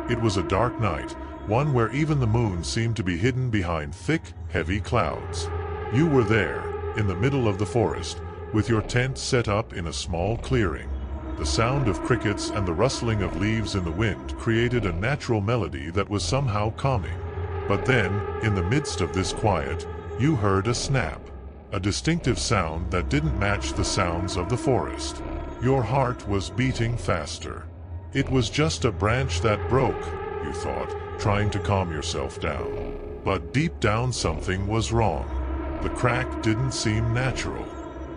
It was a dark night, one where even the moon seemed to be hidden behind thick, heavy clouds. You were there, in the middle of the forest, with your tent set up in a small clearing. The sound of crickets and the rustling of leaves in the wind created a natural melody that was somehow calming. But then, in the midst of this quiet, you heard a snap. A distinctive sound that didn't match the sounds of the forest. Your heart was beating faster. It was just a branch that broke, you thought, trying to calm yourself down. But deep down something was wrong. The crack didn't seem natural.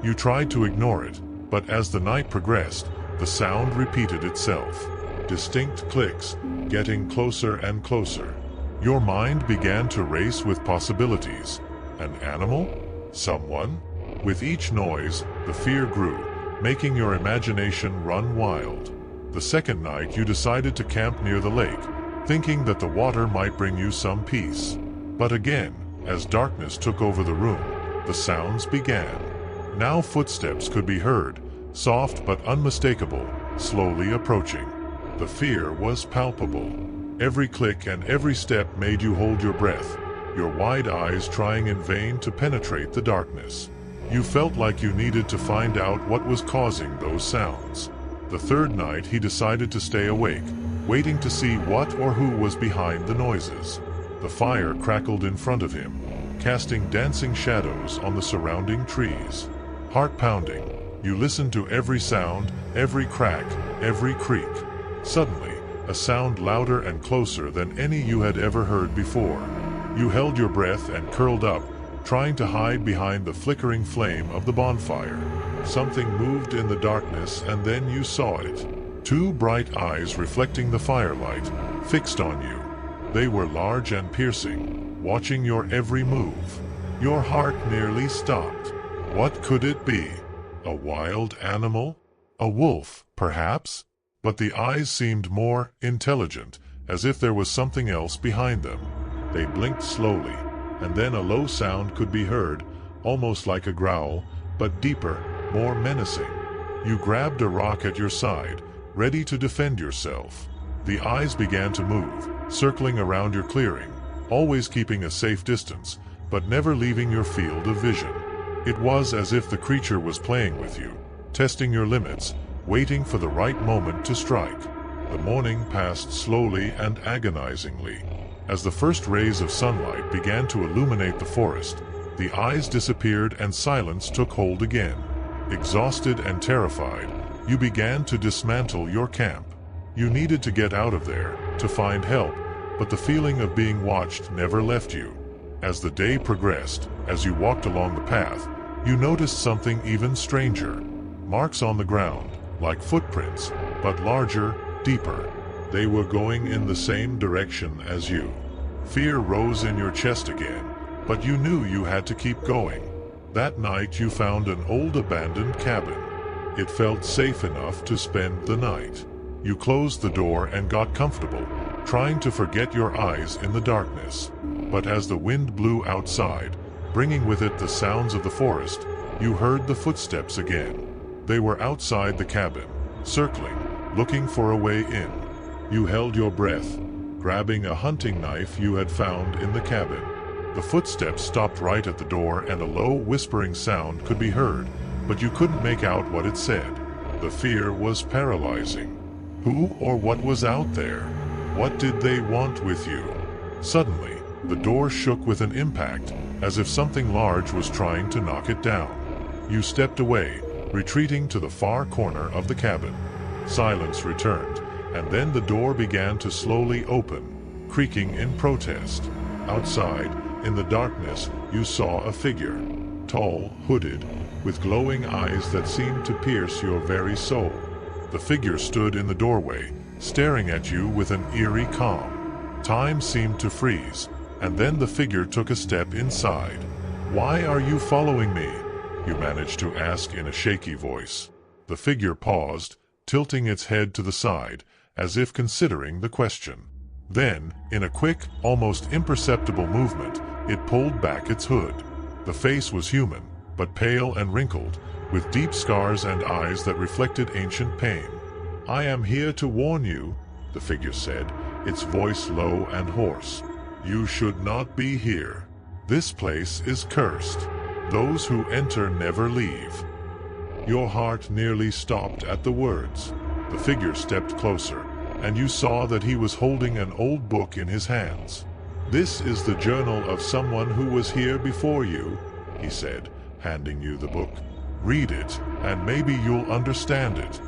You tried to ignore it, but as the night progressed, the sound repeated itself. Distinct clicks, getting closer and closer. Your mind began to race with possibilities. An animal? Someone? With each noise, the fear grew, making your imagination run wild. The second night you decided to camp near the lake, thinking that the water might bring you some peace. But again, as darkness took over the room, the sounds began. Now footsteps could be heard, soft but unmistakable, slowly approaching. The fear was palpable. Every click and every step made you hold your breath, your wide eyes trying in vain to penetrate the darkness. You felt like you needed to find out what was causing those sounds. The third night he decided to stay awake, waiting to see what or who was behind the noises. The fire crackled in front of him, casting dancing shadows on the surrounding trees. Heart pounding, you listened to every sound, every crack, every creak. Suddenly, a sound louder and closer than any you had ever heard before. You held your breath and curled up, trying to hide behind the flickering flame of the bonfire. Something moved in the darkness and then you saw it. Two bright eyes reflecting the firelight, fixed on you. They were large and piercing, watching your every move. Your heart nearly stopped. What could it be? A wild animal? A wolf, perhaps? But the eyes seemed more intelligent, as if there was something else behind them. They blinked slowly, and then a low sound could be heard, almost like a growl, but deeper, more menacing. You grabbed a rock at your side, ready to defend yourself. The eyes began to move, circling around your clearing, always keeping a safe distance, but never leaving your field of vision. It was as if the creature was playing with you, testing your limits, waiting for the right moment to strike. The morning passed slowly and agonizingly. As the first rays of sunlight began to illuminate the forest, the eyes disappeared and silence took hold again. Exhausted and terrified, you began to dismantle your camp. You needed to get out of there, to find help, but the feeling of being watched never left you. As the day progressed, as you walked along the path, you noticed something even stranger. Marks on the ground, like footprints, but larger, deeper. They were going in the same direction as you. Fear rose in your chest again, but you knew you had to keep going. That night you found an old abandoned cabin. It felt safe enough to spend the night. You closed the door and got comfortable, trying to forget your eyes in the darkness. But as the wind blew outside, bringing with it the sounds of the forest, you heard the footsteps again. They were outside the cabin, circling, looking for a way in. You held your breath, grabbing a hunting knife you had found in the cabin. The footsteps stopped right at the door and a low whispering sound could be heard, but you couldn't make out what it said. The fear was paralyzing. Who or what was out there? What did they want with you? Suddenly, the door shook with an impact, as if something large was trying to knock it down. You stepped away, retreating to the far corner of the cabin. Silence returned, and then the door began to slowly open, creaking in protest. Outside, in the darkness, you saw a figure. Tall, hooded, with glowing eyes that seemed to pierce your very soul. The figure stood in the doorway, staring at you with an eerie calm. Time seemed to freeze, and then the figure took a step inside. "Why are you following me?" you managed to ask in a shaky voice. The figure paused, tilting its head to the side, as if considering the question. Then, in a quick, almost imperceptible movement, it pulled back its hood. The face was human, but pale and wrinkled, with deep scars and eyes that reflected ancient pain. "I am here to warn you," the figure said, its voice low and hoarse. "You should not be here. This place is cursed. Those who enter never leave." Your heart nearly stopped at the words. The figure stepped closer, and you saw that he was holding an old book in his hands. "This is the journal of someone who was here before you," he said, handing you the book. "Read it, and maybe you'll understand it."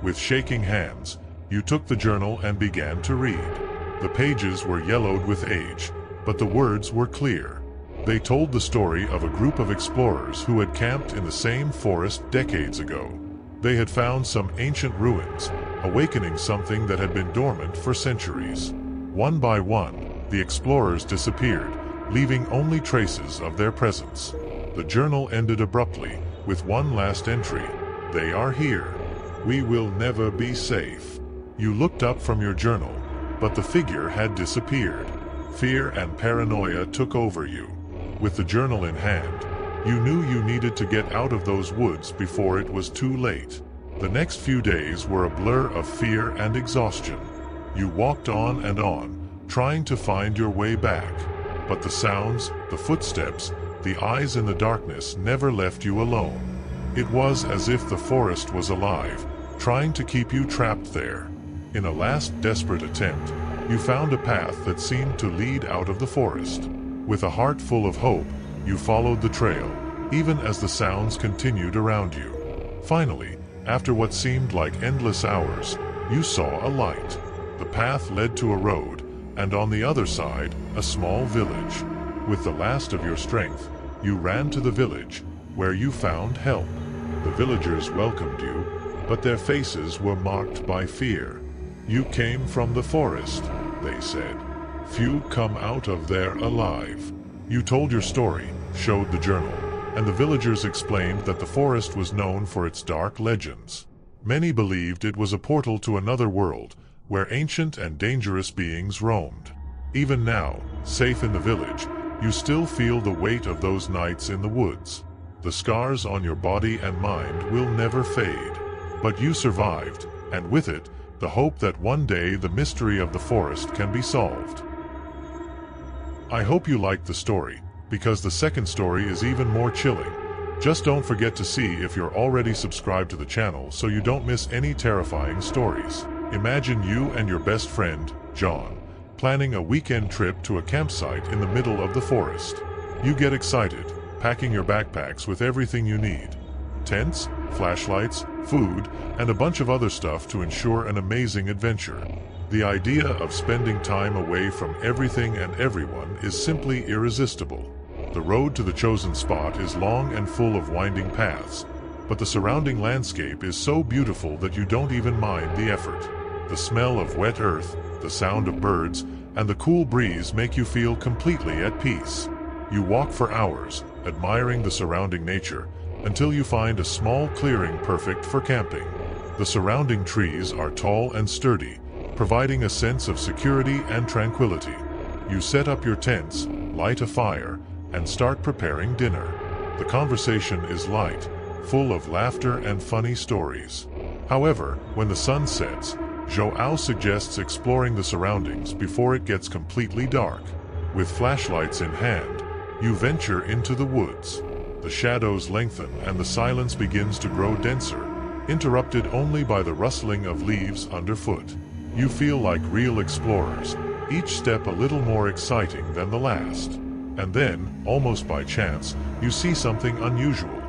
With shaking hands, you took the journal and began to read. The pages were yellowed with age, but the words were clear. They told the story of a group of explorers who had camped in the same forest decades ago. They had found some ancient ruins, awakening something that had been dormant for centuries. One by one, the explorers disappeared, leaving only traces of their presence. The journal ended abruptly, with one last entry: "They are here. We will never be safe." You looked up from your journal, but the figure had disappeared. Fear and paranoia took over you. With the journal in hand, you knew you needed to get out of those woods before it was too late. The next few days were a blur of fear and exhaustion. You walked on and on, trying to find your way back. But the sounds, the footsteps, the eyes in the darkness never left you alone. It was as if the forest was alive, trying to keep you trapped there. In a last desperate attempt, you found a path that seemed to lead out of the forest. With a heart full of hope, you followed the trail, even as the sounds continued around you. Finally, after what seemed like endless hours, you saw a light. The path led to a road, and on the other side, a small village. With the last of your strength, you ran to the village, where you found help. The villagers welcomed you, but their faces were marked by fear. "You came from the forest," they said. "Few come out of there alive." You told your story, showed the journal, and the villagers explained that the forest was known for its dark legends. Many believed it was a portal to another world, where ancient and dangerous beings roamed. Even now, safe in the village, you still feel the weight of those nights in the woods. The scars on your body and mind will never fade. But you survived, and with it, the hope that one day the mystery of the forest can be solved. I hope you liked the story, because the second story is even more chilling. Just don't forget to see if you're already subscribed to the channel so you don't miss any terrifying stories. Imagine you and your best friend, John, planning a weekend trip to a campsite in the middle of the forest. You get excited, packing your backpacks with everything you need: tents, flashlights, food, and a bunch of other stuff to ensure an amazing adventure. The idea of spending time away from everything and everyone is simply irresistible. The road to the chosen spot is long and full of winding paths, but the surrounding landscape is so beautiful that you don't even mind the effort. The smell of wet earth, the sound of birds, and the cool breeze make you feel completely at peace. You walk for hours, admiring the surrounding nature, until you find a small clearing perfect for camping. The surrounding trees are tall and sturdy, providing a sense of security and tranquility. You set up your tents, light a fire, and start preparing dinner. The conversation is light, full of laughter and funny stories. However, when the sun sets, Joao suggests exploring the surroundings before it gets completely dark. With flashlights in hand, you venture into the woods. The shadows lengthen and the silence begins to grow denser, interrupted only by the rustling of leaves underfoot. You feel like real explorers, each step a little more exciting than the last. And then, almost by chance, you see something unusual.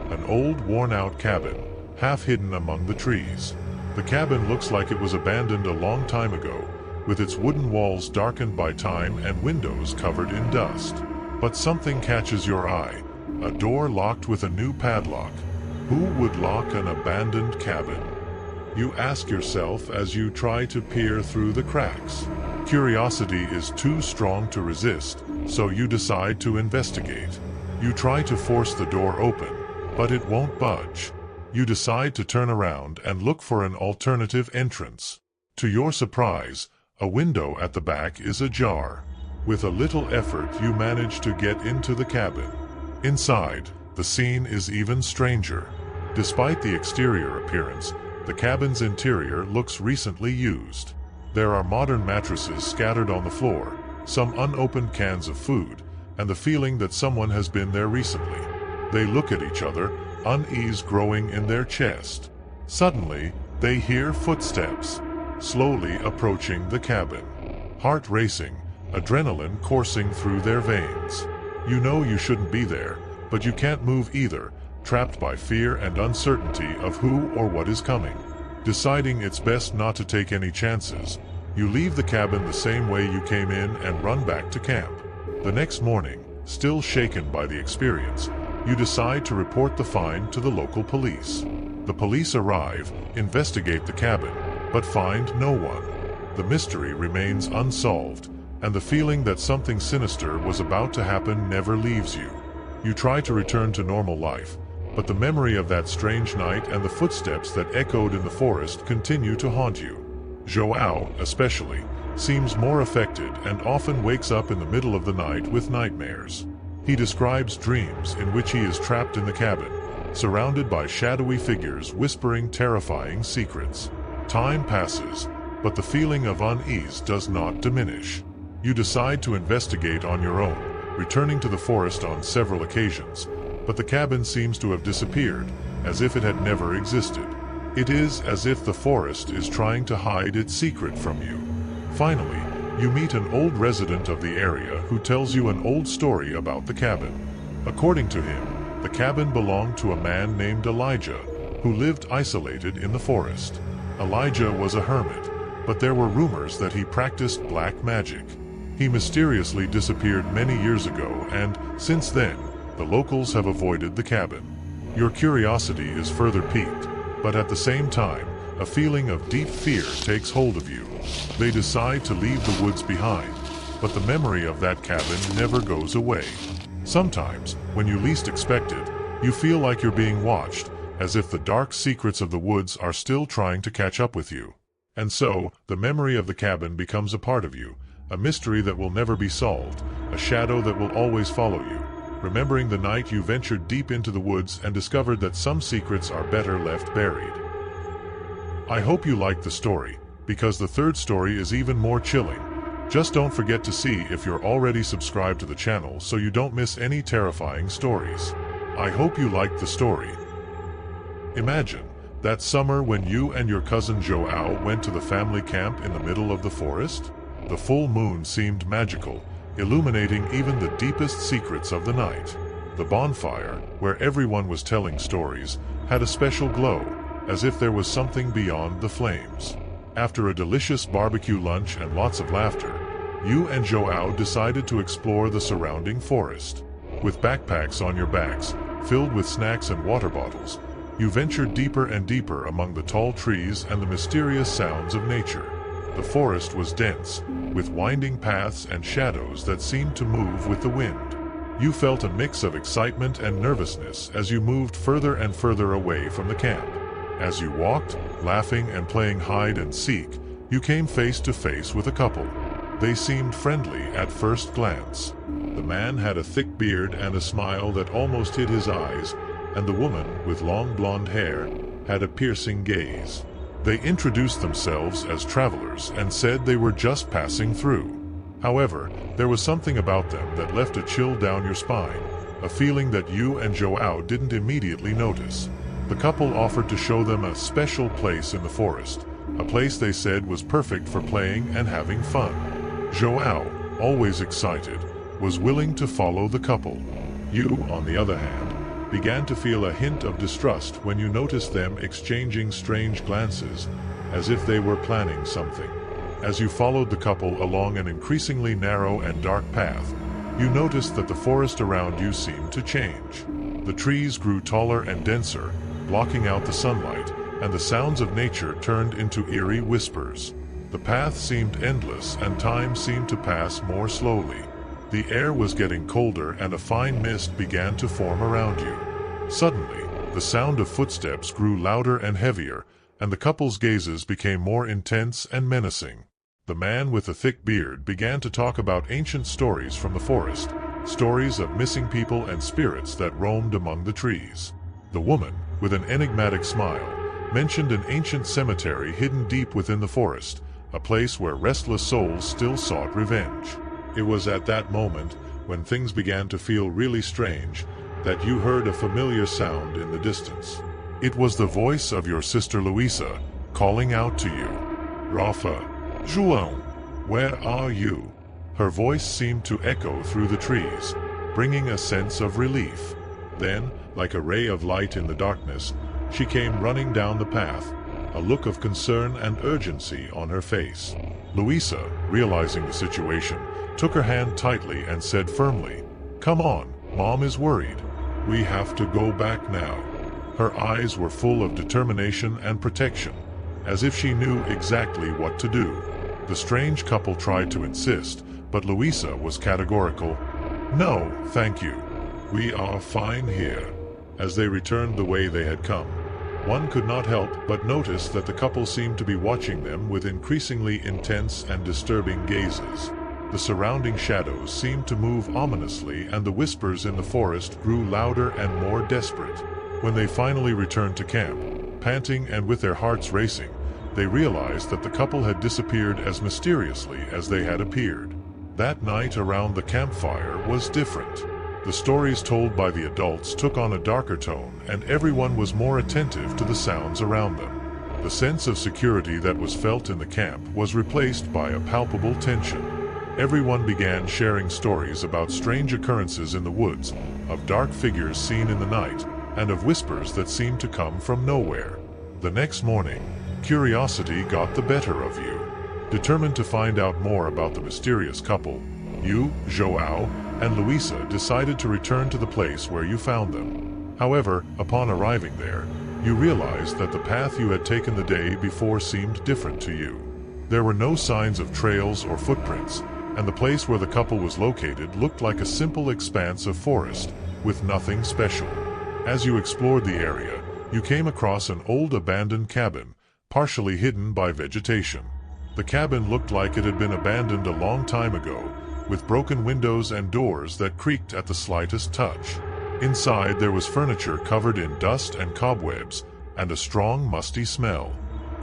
An old, worn-out cabin, half hidden among the trees. The cabin looks like it was abandoned a long time ago, with its wooden walls darkened by time and windows covered in dust. But something catches your eye. A door locked with a new padlock. Who would lock an abandoned cabin? You ask yourself as you try to peer through the cracks. Curiosity is too strong to resist, so you decide to investigate. You try to force the door open, but it won't budge. You decide to turn around and look for an alternative entrance. To your surprise, a window at the back is ajar. With a little effort, you manage to get into the cabin. Inside, the scene is even stranger. Despite the exterior appearance, the cabin's interior looks recently used. There are modern mattresses scattered on the floor, some unopened cans of food, and the feeling that someone has been there recently. They look at each other, unease growing in their chest. Suddenly, they hear footsteps, slowly approaching the cabin. Heart racing, adrenaline coursing through their veins. You know you shouldn't be there, but you can't move either, trapped by fear and uncertainty of who or what is coming. Deciding it's best not to take any chances, you leave the cabin the same way you came in and run back to camp. The next morning, still shaken by the experience, you decide to report the find to the local police. The police arrive, investigate the cabin, but find no one. The mystery remains unsolved, and the feeling that something sinister was about to happen never leaves you. You try to return to normal life, but the memory of that strange night and the footsteps that echoed in the forest continue to haunt you. Joao, especially, seems more affected and often wakes up in the middle of the night with nightmares. He describes dreams in which he is trapped in the cabin, surrounded by shadowy figures whispering terrifying secrets. Time passes, but the feeling of unease does not diminish. You decide to investigate on your own, returning to the forest on several occasions, but the cabin seems to have disappeared, as if it had never existed. It is as if the forest is trying to hide its secret from you. Finally, you meet an old resident of the area who tells you an old story about the cabin. According to him, the cabin belonged to a man named Elijah, who lived isolated in the forest. Elijah was a hermit, but there were rumors that he practiced black magic. He mysteriously disappeared many years ago, and, since then, the locals have avoided the cabin. Your curiosity is further piqued, but at the same time, a feeling of deep fear takes hold of you. They decide to leave the woods behind, but the memory of that cabin never goes away. Sometimes, when you least expect it, you feel like you're being watched, as if the dark secrets of the woods are still trying to catch up with you. And so, the memory of the cabin becomes a part of you, a mystery that will never be solved, a shadow that will always follow you, remembering the night you ventured deep into the woods and discovered that some secrets are better left buried. I hope you liked the story, because the third story is even more chilling. Just don't forget to see if you're already subscribed to the channel so you don't miss any terrifying stories. I hope you liked the story. Imagine that summer when you and your cousin Joao went to the family camp in the middle of the forest. The full moon seemed magical, illuminating even the deepest secrets of the night. The bonfire, where everyone was telling stories, had a special glow, as if there was something beyond the flames. After a delicious barbecue lunch and lots of laughter, you and Joao decided to explore the surrounding forest. With backpacks on your backs, filled with snacks and water bottles, you ventured deeper and deeper among the tall trees and the mysterious sounds of nature. The forest was dense, with winding paths and shadows that seemed to move with the wind. You felt a mix of excitement and nervousness as you moved further and further away from the camp. As you walked, laughing and playing hide and seek, you came face to face with a couple. They seemed friendly at first glance. The man had a thick beard and a smile that almost hid his eyes, and the woman, with long blonde hair, had a piercing gaze. They introduced themselves as travelers and said they were just passing through. However, there was something about them that left a chill down your spine, a feeling that you and Joao didn't immediately notice. The couple offered to show them a special place in the forest, a place they said was perfect for playing and having fun. Joao, always excited, was willing to follow the couple. You, on the other hand, began to feel a hint of distrust when you noticed them exchanging strange glances, as if they were planning something. As you followed the couple along an increasingly narrow and dark path, you noticed that the forest around you seemed to change. The trees grew taller and denser, blocking out the sunlight, and the sounds of nature turned into eerie whispers. The path seemed endless and time seemed to pass more slowly. The air was getting colder and a fine mist began to form around you. Suddenly, the sound of footsteps grew louder and heavier, and the couple's gazes became more intense and menacing. The man with the thick beard began to talk about ancient stories from the forest, stories of missing people and spirits that roamed among the trees. The woman, with an enigmatic smile, mentioned an ancient cemetery hidden deep within the forest, a place where restless souls still sought revenge. It was at that moment, when things began to feel really strange, that you heard a familiar sound in the distance. It was the voice of your sister Luisa, calling out to you. Rafa, João, where are you? Her voice seemed to echo through the trees, bringing a sense of relief. Then, like a ray of light in the darkness, she came running down the path, a look of concern and urgency on her face. Luisa, realizing the situation, took her hand tightly and said firmly, "Come on, Mom is worried. We have to go back now." Her eyes were full of determination and protection, as if she knew exactly what to do. The strange couple tried to insist, but Luisa was categorical. "No, thank you. We are fine here." As they returned the way they had come, one could not help but notice that the couple seemed to be watching them with increasingly intense and disturbing gazes. The surrounding shadows seemed to move ominously, and the whispers in the forest grew louder and more desperate. When they finally returned to camp, panting and with their hearts racing, they realized that the couple had disappeared as mysteriously as they had appeared. That night around the campfire was different. The stories told by the adults took on a darker tone, and everyone was more attentive to the sounds around them. The sense of security that was felt in the camp was replaced by a palpable tension. Everyone began sharing stories about strange occurrences in the woods, of dark figures seen in the night, and of whispers that seemed to come from nowhere. The next morning, curiosity got the better of you. Determined to find out more about the mysterious couple, you, João, and Luisa decided to return to the place where you found them. However, upon arriving there, you realized that the path you had taken the day before seemed different to you. There were no signs of trails or footprints, and the place where the couple was located looked like a simple expanse of forest, with nothing special. As you explored the area, you came across an old abandoned cabin, partially hidden by vegetation. The cabin looked like it had been abandoned a long time ago, with broken windows and doors that creaked at the slightest touch. Inside there was furniture covered in dust and cobwebs, and a strong musty smell.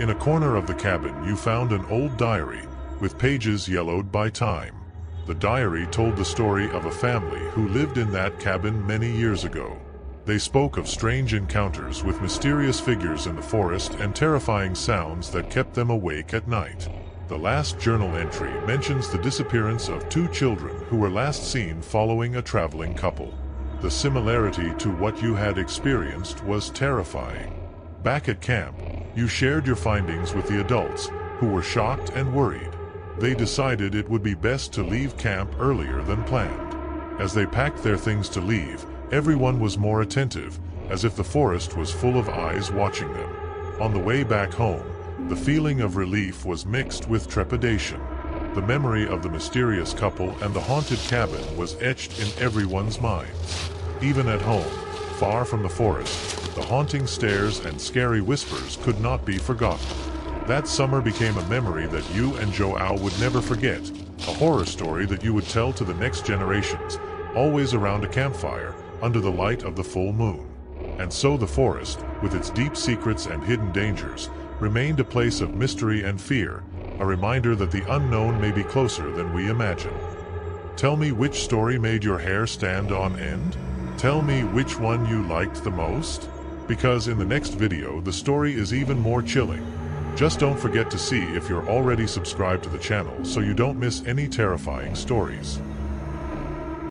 In a corner of the cabin you found an old diary, with pages yellowed by time. The diary told the story of a family who lived in that cabin many years ago. They spoke of strange encounters with mysterious figures in the forest and terrifying sounds that kept them awake at night. The last journal entry mentions the disappearance of 2 children who were last seen following a traveling couple. The similarity to what you had experienced was terrifying. Back at camp, you shared your findings with the adults, who were shocked and worried. They decided it would be best to leave camp earlier than planned. As they packed their things to leave, everyone was more attentive, as if the forest was full of eyes watching them. On the way back home, the feeling of relief was mixed with trepidation. The memory of the mysterious couple and the haunted cabin was etched in everyone's minds. Even at home, far from the forest, the haunting stares and scary whispers could not be forgotten. That summer became a memory that you and João would never forget, a horror story that you would tell to the next generations, always around a campfire, under the light of the full moon. And so the forest, with its deep secrets and hidden dangers, remained a place of mystery and fear, a reminder that the unknown may be closer than we imagine. Tell me which story made your hair stand on end? Tell me which one you liked the most? Because in the next video the story is even more chilling. Just don't forget to see if you're already subscribed to the channel so you don't miss any terrifying stories.